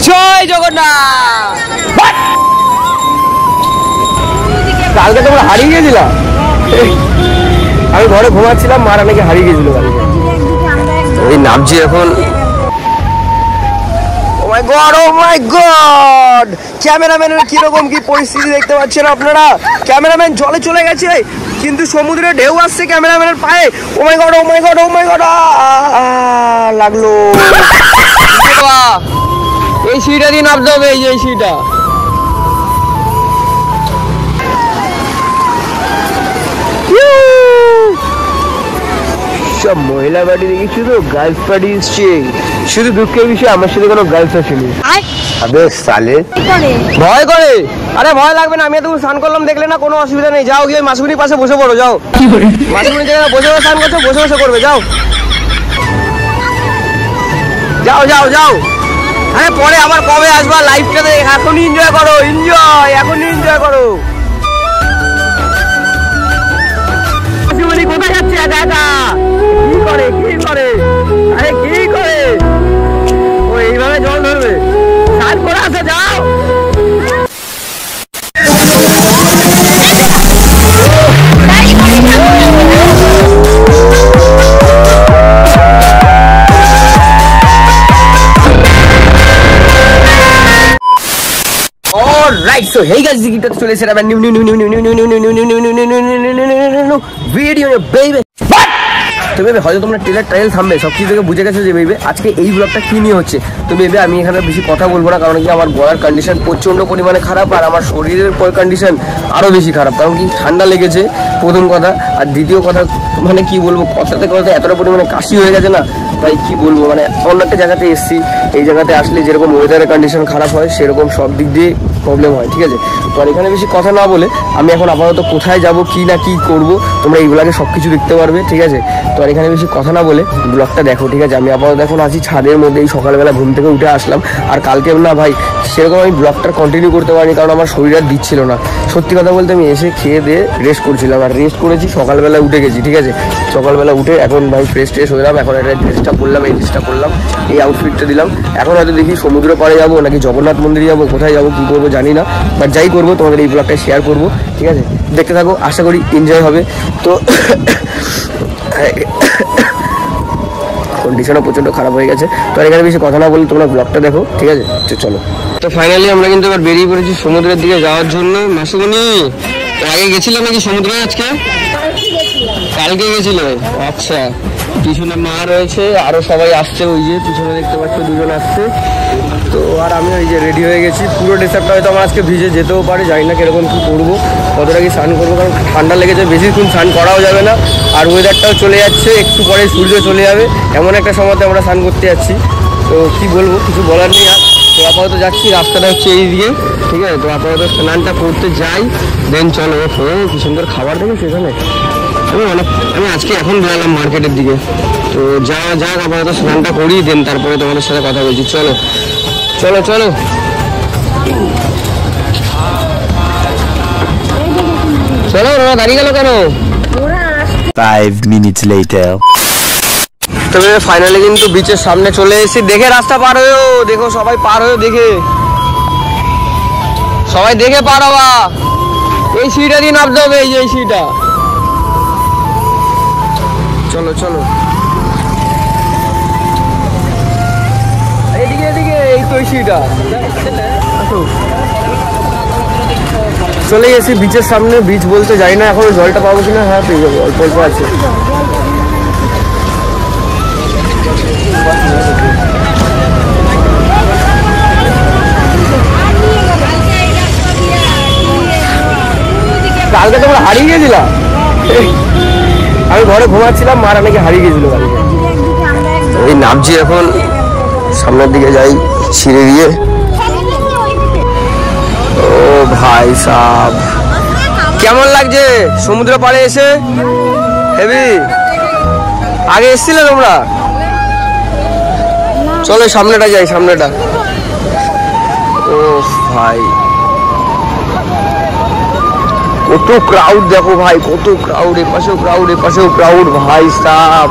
জয় জগন্নাথ। কালকে তোমরা হারিয়ে গেছিলাম, আমি ঘরে ঘুমাচ্ছিলাম, মারা নাকি হারিয়ে গেছিল কালকে। এই নামছি এখন। ও মাই গড, ও মাই গড, ক্যামেরাম্যানের কিরকম কি পরিস্থিতি দেখতে পাচ্ছেন আপনারা। ক্যামেরাম্যান জলে চলে গেছে, কিন্তু সমুদ্রে ঢেউ আসছে ক্যামেরাম্যানের পায়ে। ও মাই গড, ও মাই গড, ও মাই গড, লাগলো। এই সিঁড়িটা দিয়ে নামতে হবে, এই যে এই সিঁড়িটা। সব মহিলা পার্টি দেখি, শুধু গার্লস পার্টি এসছে। শুধু দুঃখের বিষয় আমার সাথে কোনো গার্লস আসেনি। আবে সালে ভয় করে। আরে ভয় লাগবে না, আমি তো স্নান করলাম, দেখলে না, কোনো অসুবিধা নেই। যাও গিয়ে মাসুরির পাশে বসে পড়ো, যাও। মাসুরির জায়গায় বসে বসে স্নান করছো, বসে বসে করবে, যাও যাও যাও যাও। আরে পরে আবার কবে আসবা লাইফটাতে, এখনই এনজয় করো, এনজয় এখনই এনজয় করো। কোথায় যাচ্ছে একা একা? কি করে কি করে, আরে কি করে? ও এইভাবে জল ধরবে, স্নান করে আসে, যাও। Alright, so hey guys, this is চলে এসেছে আবার নিউ ভিডিও বেবি। তো বেবি হয়তো তোমরা ট্রেলার থামবে সব কিছু থেকে বুঝে গেছো যে বেবি আজকে এই ব্লগটা কি নিয়ে হচ্ছে। তো বেবি আমি এখানে বেশি কথা বলবো না, কারণ কি আমার গলার কন্ডিশন প্রচন্ড পরিমাণে খারাপ, আর আমার শরীরের কন্ডিশন আরো বেশি খারাপ। কারণ কি ঠান্ডা লেগেছে প্রথম কথা, আর দ্বিতীয় কথা মানে কি বলবো, কথাতে কথাতে এতটা পরিমাণে কাশি হয়ে গেছে না, তাই কি বলবো, মানে অন্য একটা জায়গাতে এসছি, এই জায়গাতে আসলে যেরকম ওয়েদারের কন্ডিশন খারাপ হয় সেরকম সব দিক দিয়ে প্রবলেম হয়, ঠিক আছে। তো আর এখানে বেশি কথা না বলে আমি এখন আপাতত কোথায় যাব, কি না কি করব, তোমরা এই ব্লগে সব কিছু দেখতে পারবে, ঠিক আছে। তো আর এখানে বেশি কথা না বলে ব্লগটা দেখো, ঠিক আছে। আমি আপাতত এখন আছি ছাদের মধ্যে, এই সকালবেলা ঘুম থেকে উঠে আসলাম। আর কালকে না ভাই সেরকম আমি ব্লগটা কন্টিনিউ করতে পারিনি, কারণ আমার শরীর আর দিচ্ছিল না। সত্যি কথা বলতে আমি এসে খেয়ে দিয়ে রেস্ট করছিলাম, আর রেস্ট করেছি, সকালবেলা উঠে গেছি, ঠিক আছে। সকালবেলা উঠে এখন ভাই ফ্রেশ ট্রেশ হলাম, এখন একটা ড্রেসটা পরলাম, এই ড্রেসটা পরলাম, এই আউটফিটটা দিলাম। এখন হয়তো দেখি সমুদ্র পাড়ে যাবো নাকি জগন্নাথ মন্দিরে যাবো, কোথায় যাবো কী করবো জানি না, বাট যাই করবো তোমাদের এই ব্লগটা শেয়ার করবো, ঠিক আছে। দেখতে থাকো, আশা করি এনজয় হবে। তো কন্ডিশনও প্রচণ্ড খারাপ হয়ে গেছে। তো এখানে বেশি কথা না বলে তোমরা ব্লগটা দেখো, ঠিক আছে। চলো, তো ফাইনালি আমরা কিন্তু এবার বেরিয়ে পড়েছি সমুদ্রের দিকে যাওয়ার জন্য। মাসুমনি আগে গেছিলাম নাকি সমুদ্রে? আজকে কালকে গেছিল। আচ্ছা, পিছনে মা রয়েছে, আরো সবাই আসছে, ওই যে পিছনে দেখতে পাচ্ছ দুজন আসছে। তো আর আমি ওই যে রেডি হয়ে গেছি, পুরো ড্রেসআপটা হয়তো আমার আজকে ভিজে যেতেও পারে, জানি না কিরকম কী করবো, কতটা কি স্নান করবো, কারণ ঠান্ডা লেগেছে, বেশিক্ষণ স্নান করাও যাবে না, আর ওয়েদারটাও চলে যাচ্ছে, একটু পরে সূর্য চলে যাবে, এমন একটা সময়তে আমরা স্নান করতে যাচ্ছি। তো কি বলবো, কিছু বলার নেই। আর তো আপাতত যাচ্ছি, রাস্তাটা হচ্ছে এই দিকে, ঠিক আছে। তো আপাতত স্নানটা করতে যাই, দেন চলো। কি সুন্দর খাবার দেবে সেখানে। আমি আজকে এখন বেরোলাম মার্কেটের দিকে, তো যাওয়া যাক, আপাতত স্নানটা করি, দেন তারপরে তোমাদের সাথে কথা বলছি। চলো চলো চলো। চলো, ওরা দাঁড়িয়ে গেল কেন? 5 minutes later. তবে ফাইনালি কিন্তু বিচের সামনে চলে এসেছি। দেখে রাস্তা পার হয়েও, দেখো সবাই পার হয়েও, দেখে সবাই দেখে পার হওয়া। এই সিঁড়িটা দিয়ে নামতে হবে, এই যে এই সিঁড়িটা। চলো চলো, এদিকে এদিকে, এই তো এই সিঁড়িটা। চলে গেছি বিচের সামনে। বিচ বলতে যাই না এখন, জলটা পাবো কিনা, হ্যাঁ পেয়ে যাবো, অল্প অল্প আছে। কালকে তোমরা হারিয়ে গেছিলাম, আমি ঘরে ঘুমাচ্ছিলাম, মারা নাকি হারিয়ে গেছিল কালকে। এই নামছি এখন, সামনের দিকে যাই ছিঁড়ে দিয়ে। ও ভাই সাব, কেমন লাগছে সমুদ্র পাড়ে এসে? হেভি। আগে এসছিলে তোমরা? চলো সামনেটা যাই, সামনেটা। ও ভাই কত ক্রাউড দেখো ভাই, কত ক্রাউড, এপাশেও ক্রাউড, এপাশেও ক্রাউড, ভাই সাব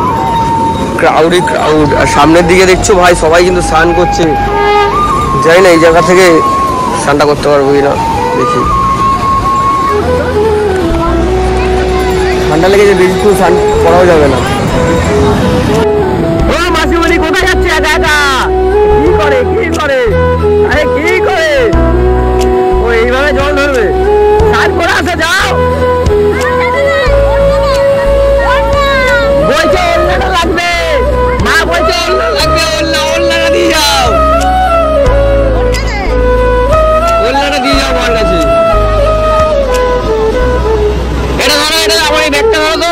ক্রাউডই ক্রাউড। আর সামনের দিকে দেখছো ভাই সবাই কিন্তু স্নান করছে, জানি না এই জায়গা থেকে স্নানটা করতে পারবো কিনা, দেখি। ঠান্ডা লেগেছে, বেশি তো স্নান করাও যাবে না। ও মাসিমণি কোথায় যাচ্ছে একা একা? কি করে কি করে? আরে কি করে? ও এইভাবে জল ধরবে? স্নান করে আসে, যাও। বলছে ওল্লাটা লাগবে, মা বলছে ওল্লা লাগবে, ওল্লাটা দিয়ে যাও, ওল্লাটা দিয়ে যাও মার কাছে। এটা ধরো, এটা আমার এই ব্যাগটা ধরো তো।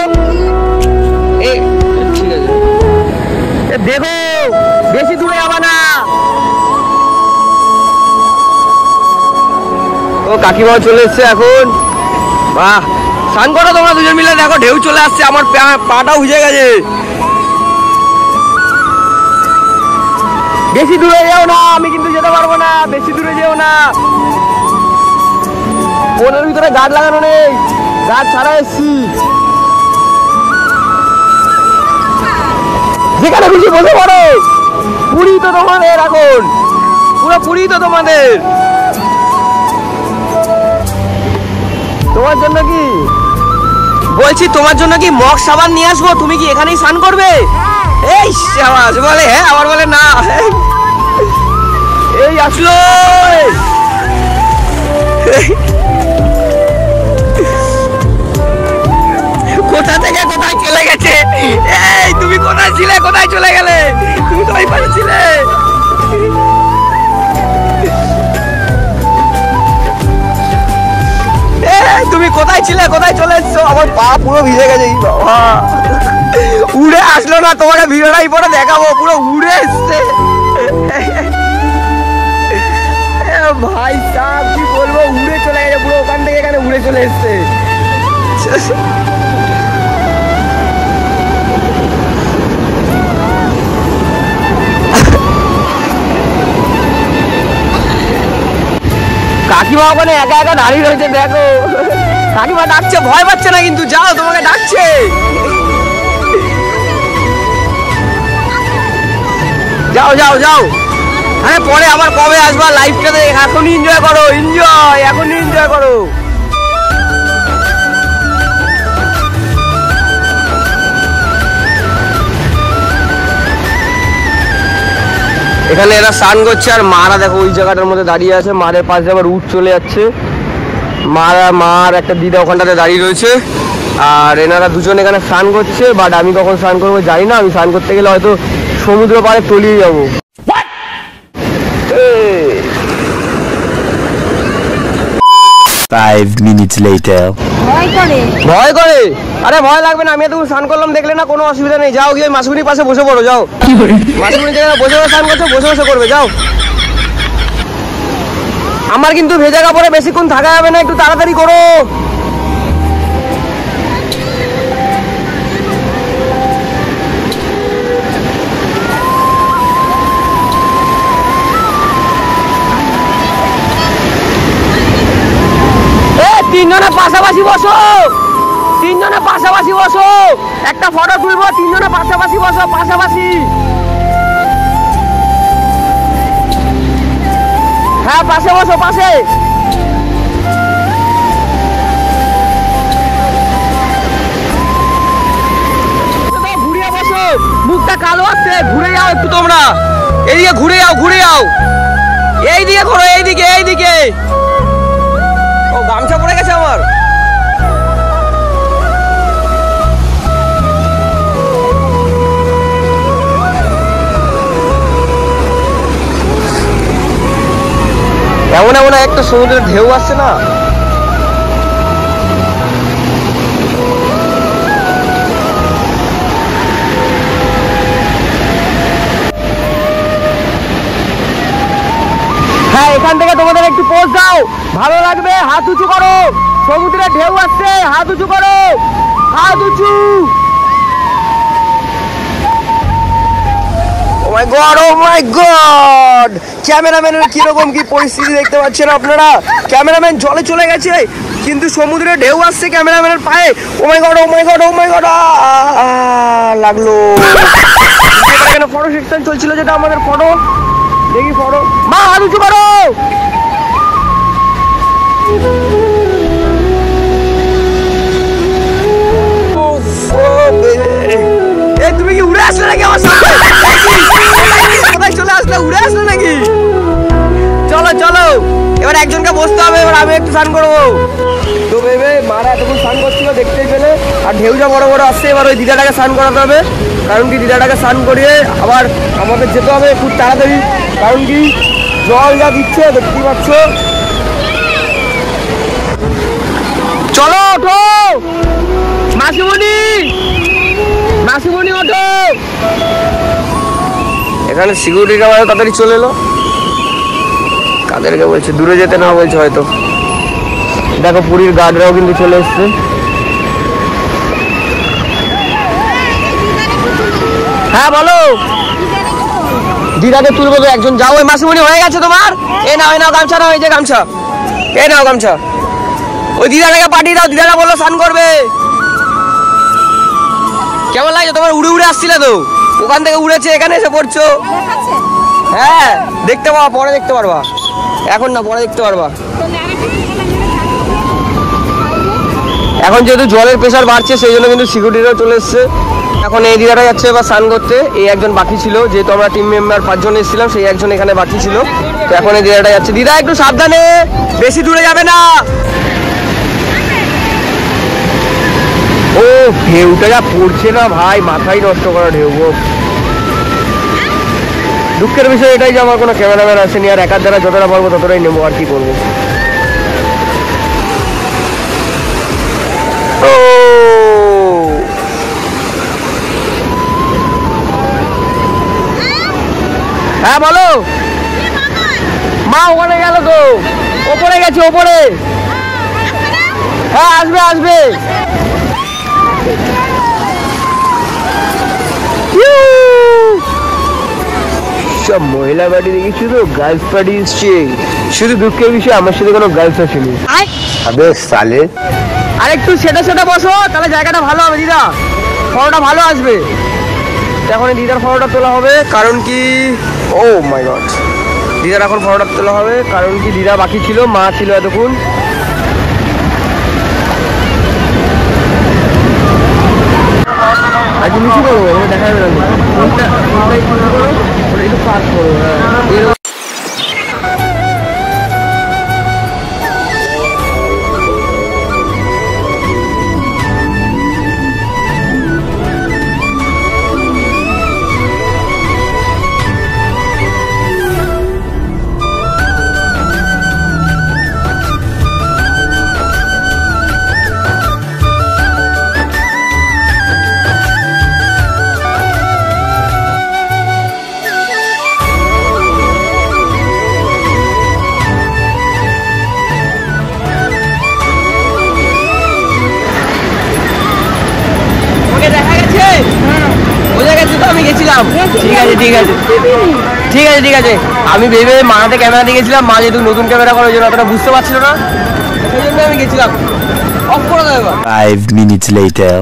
ঠিক আছে, দেখো বেশি দূরে যাবা না। ও কাকিমা চলে এসছে এখন। বাহ, স্নান করো তোমরা দুজন মিলে। দেখো ঢেউ চলে আসছে, আমার পাটা ভিজে গেছে। বেশি দূরে যেও না, আমি কিন্তু যেতে পারবো না। বেশি দূরে যেও না, ফোনের ভিতরে গার্ড লাগানো নেই, গার্ড ছাড়া এসছি। যেখানে খুশি বসে পড়ো, পুরী তো তোমাদের এখন, পুরো পুরী তো তোমাদের। তোমার জন্য কি বলছি, তোমার জন্য কি মগ সাবান নিয়ে আসবো? তুমি কি এখানেই স্নান করবে? এই সাবাস বলে, হ্যাঁ আবার বলে না। এই আসলো, কোথা থেকে কোথায় চলে গেছে? এই তুমি কোথায় ছিলে, কোথায় চলে গেলে? তুমি তো ওই পাশে ছিলে। তুমি কোথায় ছিলে, কোথায় চলে এসছো? আমার পা পুরো ভিজে গেছে। বাবা উড়ে আসলো না, তোমাকে ভিডিওটাই পরে দেখাবো, পুরো উড়ে এসছে। ভাই সাহেব কি বলবো, উড়ে চলে গেছে পুরো, ওখান থেকে এখানে উড়ে চলে এসছে। কাকিমা ওখানে একা একা দাঁড়িয়ে রয়েছে, দেখো কাকিমা ডাকছে, ভয় পাচ্ছে না কিন্তু, যাও তোমাকে ডাকছে। যাও যাও যাও, আরে পরে আবার কবে আসবা লাইফটাতে? এখনই এনজয় করো, এনজয় এখনই এনজয় করো। এখানে এরা স্নান করছে, আর মারা দেখো ওই জায়গাটার মধ্যে দাঁড়িয়ে আছে। মারের পাশে আবার উঠ চলে যাচ্ছে। মার একটা দিদা ওখানটাতে দাঁড়িয়ে রয়েছে, আর এনারা দুজন এখানে স্নান করছে। বাট আমি কখন স্নান করবো জানি না। আমি স্নান করতে গেলে হয়তো সমুদ্র পাড়ে তলিয়ে যাবো। 5 minutes later. ভয় করে? আরে ভয় লাগবে না, আমি তুমি স্নান করলাম দেখলে না, কোনো অসুবিধা নেই। যাও গিয়ে মাসুরির পাশে বসে পড়ো, যাও। মাসুরি যেখানে বসে বসে স্নান করছো, বসে বসে করবে, যাও। আমার কিন্তু ভেজা কাপড়ে বেশিক্ষণ থাকা যাবে না, একটু তাড়াতাড়ি করো। তিনজনে পাশাপাশি বসো, তিনজনে পাশাপাশি বসো, একটা ফটো তুলবো। তিনজনে পাশাপাশি বসো, পাশাপাশি। হ্যাঁ পাশে বসো, পাশে। ঘুরে বসো, মুখটা কালো আসছে, ঘুরে যাও একটু তোমরা। এইদিকে ঘুরে যাও, ঘুরে যাও, এইদিকে ঘোরো, এইদিকে এইদিকে। ও গামছা পড়ে গেছে আমার। এমন এমন একটা সমুদ্রের ঢেউ আসছে না, হ্যাঁ এখান থেকে তোমাদের একটু পোজ দাও, ভালো লাগবে। হাত উঁচু করো, সমুদ্রের ঢেউ আসছে, হাত উঁচু করো, হাত উঁচু। ও মাই গড, ও মাই গড। ক্যামেরাম্যানের কিরকম কি পরিস্থিতি দেখতে পাচ্ছেন আপনারা? ক্যামেরাম্যান জলে চলে গেছে, কিন্তু সমুদ্রে ঢেউ আসছে ক্যামেরাম্যানের পায়ে। ও মাই গড, ও মাই গড, ও মাই গড, লাগলো। এখানে ফটো সেকশন চলছিল, যেটা আমাদের ফটো দেখি পড়ো মা, হাত উঁচু করো। তুমি কি উড়ে আসলে নাকি আমার সাথে? কোথায় চলে আসলে? উড়ে আসলে নাকি? চলো চলো, এবার একজনকে বসতে হবে, এবার আমি একটু স্নান করবো। তো ভেবে মারা এতক্ষণ স্নান করছিল দেখতেই পেলে, আর ঢেউটা বড় বড় আসছে। এবার ওই দিদাটাকে স্নান করাতে হবে, কারণ কি দিদাটাকে স্নান করিয়ে আবার আমাদের যেতে হবে খুব তাড়াতাড়ি, কারণ কি জল যা দিচ্ছে দেখতেই পাচ্ছ। চলো ওঠো মাসিমণি, মাসিমণি ওঠো। এখানে সিকিউরিটি ক্যামেরা তাড়াতাড়ি চলে এলো। কাদেরকে বলছে? দূরে যেতে না বলছে হয়তো। দেখো পুরীর গার্ডরাও কিন্তু চলে এসছে। হ্যাঁ বলো। দিদাকে তুলবো তো একজন, যাও। ওই মাসিমণি হয়ে গেছে তোমার? এ নাও, এ নাও গামছা, নাও এই যে গামছা, এ নাও গামছা। ওই দিদাটাকে পাঠিয়ে দাও, দিদাটা বললো স্নান করবে। কেমন লাগছে তোমার? উড়ে উড়ে আসছিলে তো, ওখান থেকে উড়েছে এখানে এসে পড়ছো। হ্যাঁ দেখতে পাবা, পরে দেখতে পারবা, এখন না পরে দেখতে পারবা। এখন যেহেতু জলের প্রেশার বাড়ছে সেই জন্য কিন্তু সিকিউরিটিরাও চলে এসছে। এখন এই দিদাটা যাচ্ছে এবার স্নান করতে। এই একজন বাকি ছিল, যেহেতু আমরা টিম মেম্বার 5 জন এসেছিলাম, সেই একজন এখানে বাকি ছিল। তো এখন এই দিদাটা যাচ্ছে। দিদা একটু সাবধানে, বেশি দূরে যাবে না। ও ঢেউটা যা পড়ছে না ভাই, মাথায় নষ্ট করা ঢেউ গো। দুঃখের বিষয় এটাই যে আমার কোনো ক্যামেরাম্যান আসেনি, আর একার দ্বারা যতটা পারবো ততটাই নেবো, আর কি করবো। ও হ্যাঁ বলো মা, ওখানে গেল তো, ওপরে গেছে, ওপরে। হ্যাঁ আসবে আসবে। সব মহিলা পার্টি দেখেছি তো, গার্লস পার্টি এসছে। শুধু দুঃখের বিষয় আমার সাথে কোনো গার্লস আসেনি। আবে সালে, আরেকটু সেটা সেটা বসো, তাহলে জায়গাটা ভালো হবে। দিদা ফটোটা ভালো আসবে। এখন দিদার ফটোটা তোলা হবে, কারণ কি ও মাই গড, দিদার এখন ফটোটা তোলা হবে, কারণ কি দিদা বাকি ছিল, মা ছিল এতক্ষণ। আজ নিচু করবো, দেখা যাবে না কোনটা একটু পাস করবো। আমি গেছিলাম, ঠিক আছে ঠিক আছে ঠিক আছে ঠিক আছে। আমি ভেবে মাতে ক্যামেরা দিয়ে গেছিলাম, মা যেহেতু নতুন ক্যামেরা করার জন্য অতটা বুঝতে পারছিল না, সেই জন্য আমি গেছিলাম। অফ করে দাও এবার। 5 minutes later.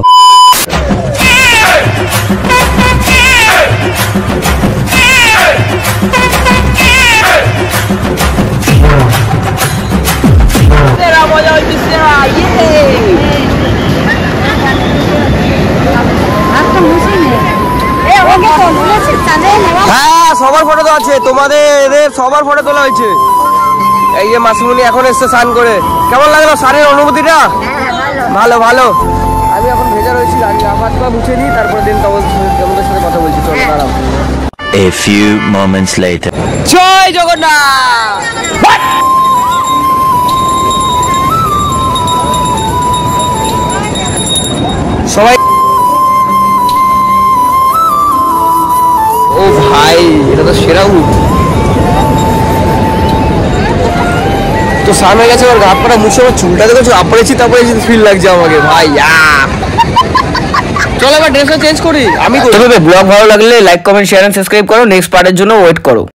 মজা হচ্ছে। হ্যাঁ সবার ফটো তো আছে, তোমাদের এদের সবার ফটো তোলা হয়েছে। এই যে মাসিমণি এখন এসছে স্নান করে। কেমন লাগলো স্নানের অনুভূতিটা? ভালো ভালো। আমি এখন ভেজা রয়েছি, আমি হাত পা মুছে নিই, তারপরে দিন তোমাদের সাথে কথা বলছি। চলো দাঁড়াও। A few moments later. জয় জগন্নাথ। সবাই ও ভাই, এটা তো সেরা উঠ। তো স্নান হয়ে গেছে, আমার গা পাটা মুছে আমার চুলটা দেখো আপড়েছি তারপরেছি ফিল লাগছে আমাকে ভাই। চলো এবার ড্রেসটা চেঞ্জ করি। আমি ব্লগ ভালো লাগলে like comment share and subscribe করো। নেক্সট পার্টের জন্য ওয়েট করো।